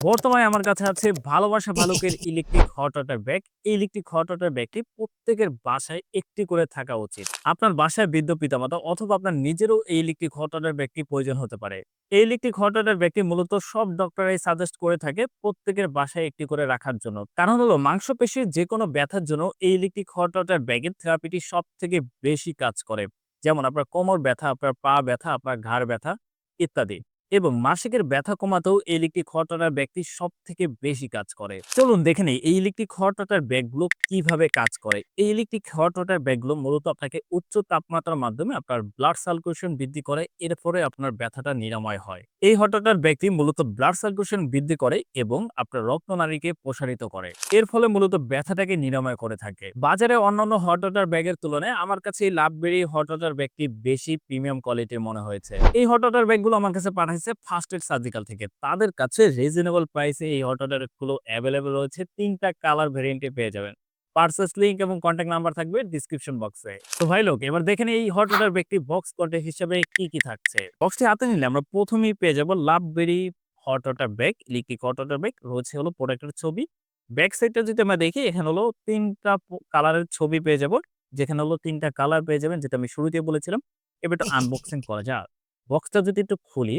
বর্তমানে আমার কাছে আছে ভালোবাসা ভালুকের ইলেকট্রিক হট ওয়াটার ব্যাগ। এই ইলেকট্রিক হট ওয়াটার ব্যাগটি প্রত্যেকের বাসায় একটি করে থাকা উচিত। আপনার বাসায় বৃদ্ধ পিতামাতা অথবা আপনার নিজেরও এই ইলেকট্রিক হট ওয়াটার ব্যাগটি প্রয়োজন হতে পারে। এই ইলেকট্রিক হট ওয়াটার ব্যাগটি মূলত সব ডক্টরাই সাজেস্ট করে থাকে প্রত্যেকের বাসায় একটি করে রাখার জন্য। কারণ হলো মাংসপেশির যেকোনো ব্যথার জন্য এই ইলেকট্রিক হট ওয়াটার ব্যাগের থেরাপিটি সবথেকে বেশি কাজ করে। যেমন আপনার কোমর ব্যথা, আপনার পা ব্যথা, আপনার ঘাড় ব্যথা ইত্যাদি। এবং মাসিকের ব্যথা কমাতেও এই ইলেকট্রিক হট ওয়াটার ব্যাগটি সবথেকে বেশি কাজ করে। চলুন দেখে নেই এই ইলেকট্রিক হট ওয়াটার ব্যাগগুলো কিভাবে কাজ করে। এই ইলেকট্রিক হট ওয়াটার ব্যাগগুলো মূলত আপনাকে উচ্চ তাপমাত্রার মাধ্যমে আপনার ব্লাড সার্কুলেশন বৃদ্ধি করে, এর ফলে আপনার ব্যথাটা নিরাময় হয়। এই হট ওয়াটার ব্যাগটি মূলত ব্লাড সার্কুলেশন বৃদ্ধি করে এবং আপনার রক্তনালীকে প্রসারিত করে। এর ফলে মূলত ব্যথাটাকে নিরাময় করে থাকে। বাজারে অন্যান্য হট ওয়াটার ব্যাগের তুলনায় আমার কাছে এই লাভবেরি হট ওয়াটার ব্যাগটি বেশি প্রিমিয়াম কোয়ালিটির মনে হয়েছে। এই হট ওয়াটার ব্যাগগুলো আমার কাছে পাঠাইছে ফার্স্ট এড সার্জিক্যাল থেকে। তাদের কাছে রিজনেবল প্রাইসে এই হট ওয়াটার গুলো এভেইলেবল রয়েছে। ৩ টা কালার ভেরিয়েন্টে পেয়ে যাবেন। পারচেজ লিংক এবং কনট্যাক্ট নাম্বার থাকবে ডিসক্রিপশন বক্সে। তো ভাই লোক এবার দেখেন এই হট ওয়াটার ব্যাগটি বক্স কন্টেন্ট হিসেবে কি থাকছে। বক্সটি হাতে নিলে আমরা প্রথমেই পেয়ে যাব Loveberry hot water bag, electric hot water bag. রয়েছে হলো প্রোডাক্টের ছবি। ব্যাক সাইডটা যদি আমরা দেখি এখানে হলো ৩ টা কালারের ছবি পেয়ে যাব। যেখানে হলো ৩ টা কালার পেয়ে যাবেন যেটা আমি শুরুতেই বলেছিলাম। এবার একটু আনবক্সিং করা যাক। বক্সটা যদি একটু খুলি,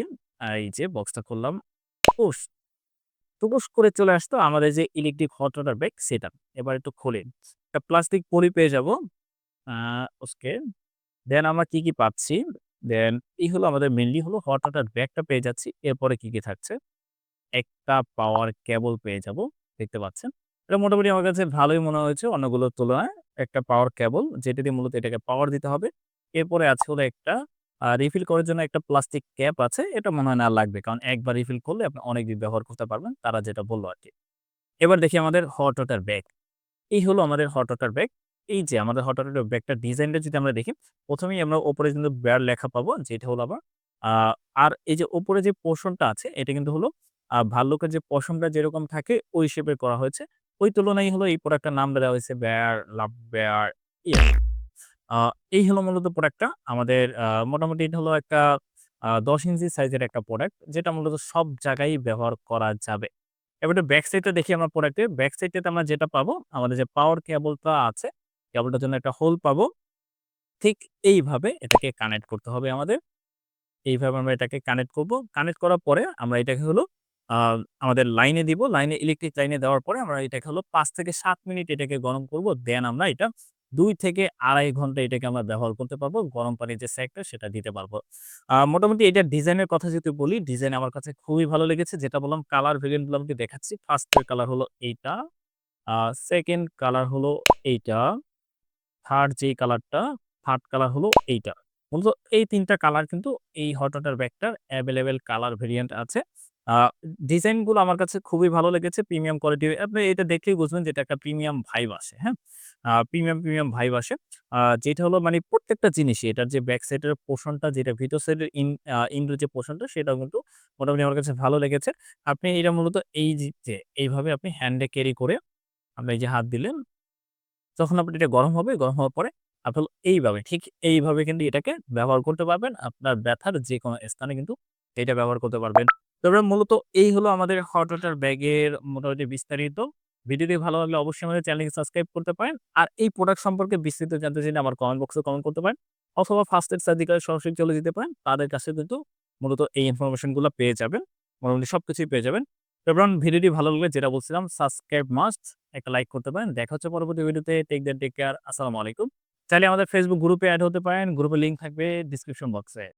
এই যে বক্সটা খুললাম। উস টুকুস করে চলে আসতো আমাদের যে ইলেকট্রিক হট ওয়াটার ব্যাগ সেটা। এবার একটু খুলি। একটা প্লাস্টিক পলি পেয়ে যাবো। আ ওকে। দেন আমরা কি পাচ্ছি? দেন এই হলো আমাদের মেইনলি হলো হট ওয়াটার ব্যাগটা পেয়ে যাচ্ছি। এরপরে কি থাকছে? একটা পাওয়ার কেবল পেয়ে যাবো। দেখতে পাচ্ছেন। এটা মোটামুটি আমার কাছে ভালোই মনে হয়েছে অন্যগুলোর তুলনায়। একটা পাওয়ার কেবল যেটা দিয়ে মূলত এটাকে পাওয়ার দিতে হবে। এরপরে আছে হলো একটা রিফিল করার জন্য একটা প্লাস্টিক ক্যাপ আছে। এটা মনে হয় না আর লাগবে। কারণ একবার রিফিল করলে আপনি অনেকদিন ব্যবহার করতে পারবেন। তারা যেটা বলল আরকি। এবার দেখি আমাদের হট ওয়াটার ব্যাগ। এই হলো আমাদের হট ওয়াটার ব্যাগ। এই যে আমাদের হট ওয়াটার ব্যাগটার ডিজাইনটা যদি আমরা দেখি, ১ম এই আমরা উপরে কিন্তু বেয়ার লেখা পাবো যেটা হলো আবার আ আর এই যে উপরে যে পোরশনটা আছে এটা কিন্তু হলো ভাল্লুকের যে পশমটা যেরকম থাকে ওই শেপের করা হয়েছে। ওই তুলনায় হলো এই প্রোডাক্টটার নাম দেওয়া হয়েছে বেয়ার, লাভ বেয়ার ইয়া আ এই হলো মূলত প্রোডাক্টটা। আমাদের মোটামুটি এটা হলো একটা ১০ ইঞ্চি সাইজের একটা প্রোডাক্ট যেটা মূলত সব জায়গায় ব্যবহার করা যাবে। এবার একটু ব্যাক সাইডটা দেখি আমরা প্রোডাক্টের। ব্যাক সাইডটাতে আমরা যেটা পাবো, আমাদের যে পাওয়ার কেবলটা আছে, কেবলটার জন্য একটা হোল পাবো। ঠিক এইভাবে এটাকে কানেক্ট করতে হবে আমাদের। এইভাবে আমরা এটাকে কানেক্ট করব। কানেক্ট করার পরে আমরা এটাকে হলো আ আমাদের লাইনে দিব। লাইনে ইলেকট্রিক লাইনে দেওয়ার পরে আমরা এটাকে হলো ৫ থেকে ৭ মিনিট এটাকে গরম করব। দেন আমরা এটা ২ থেকে ২.৫ ঘন্টা এটাকে আমরা ব্যবহার করতে পারবো। গরম পানির যে সেকটা সেটা দিতে পারবো। মোটামুটি এটার ডিজাইনের কথা যদি বলি, ডিজাইন আমার কাছে খুবই ভালো লেগেছে। যেটা বললাম কালার ভেরিয়েন্ট গুলো আমাকে দেখাচ্ছি। ফার্স্ট এর কালার হলো এইটা, আ সেকেন্ড কালার হলো এইটা। থার্ড যেই কালারটা, থার্ড কালার হলো এইটা। মূলত এই ৩ টা কালার কিন্তু এই হট ওয়াটার ব্যাগটার এভেইলেবল কালার ভেরিয়েন্ট আছে। আ ডিজাইন গুলো আমার কাছে খুবই ভালো লেগেছে। প্রিমিয়াম কোয়ালিটি আপনি এটা দেখলেই বুঝবেন যে এটা একটা প্রিমিয়াম ভাইব আসে, হ্যাঁ? প্রিমিয়াম ভাইব আসে। যেটা হলো মানে প্রত্যেকটা জিনিসই এটার যে ব্যাক সাইড এর পোরশনটা যেটা ভিতর সাইডের ইন্ডো যে পোরশনটা সেটাও কিন্তু মোটামুটি আমার কাছে ভালো লেগেছে। আপনি এটা মূলত এই যে এইভাবে আপনি হ্যান্ডে ক্যারি করে আপনি এই যে হাত দিলেন যখন আপনার এটা গরম হবে, গরম হওয়ার পরে আপনি এইভাবে ঠিক এইভাবে কিন্তু এটাকে ব্যবহার করতে পারবেন। আপনার ব্যথার যেকোনো স্থানে কিন্তু এটা ব্যবহার করতে পারবেন। তবে মূলত এই হলো আমাদের হট ওয়াটার ব্যাগের মোটামুটি বিস্তারিত। ভিডিওটি ভালো লাগলে অবশ্যই আমাদের চ্যানেলকে সাবস্ক্রাইব করতে পারেন। আর এই প্রোডাক্ট সম্পর্কে বিস্তারিত জানতে চাইলে আমার কমেন্ট বক্সে কমেন্ট করতে পারেন। অথবা ফার্স্ট এড সার্জিক্যাল সরাসরি চলে যেতে পারেন। তাদের কাছে কিন্তু মূলত এই ইনফরমেশন গুলা পেয়ে যাবেন। মোটামুটি সবকিছুই পেয়ে যাবেন। তো এভরিওয়ান ভিডিওটি ভালো লাগলে যেটা বলছিলাম সাবস্ক্রাইব মাস্ট একটা লাইক করতে পারেন। দেখা হচ্ছে পরবর্তী ভিডিওতে। Take care. আসসালামু আলাইকুম। চাইলে আমাদের Facebook গ্রুপে এড হতে পারেন। গ্রুপের লিংক থাকবে ডেসক্রিপশন বক্সে।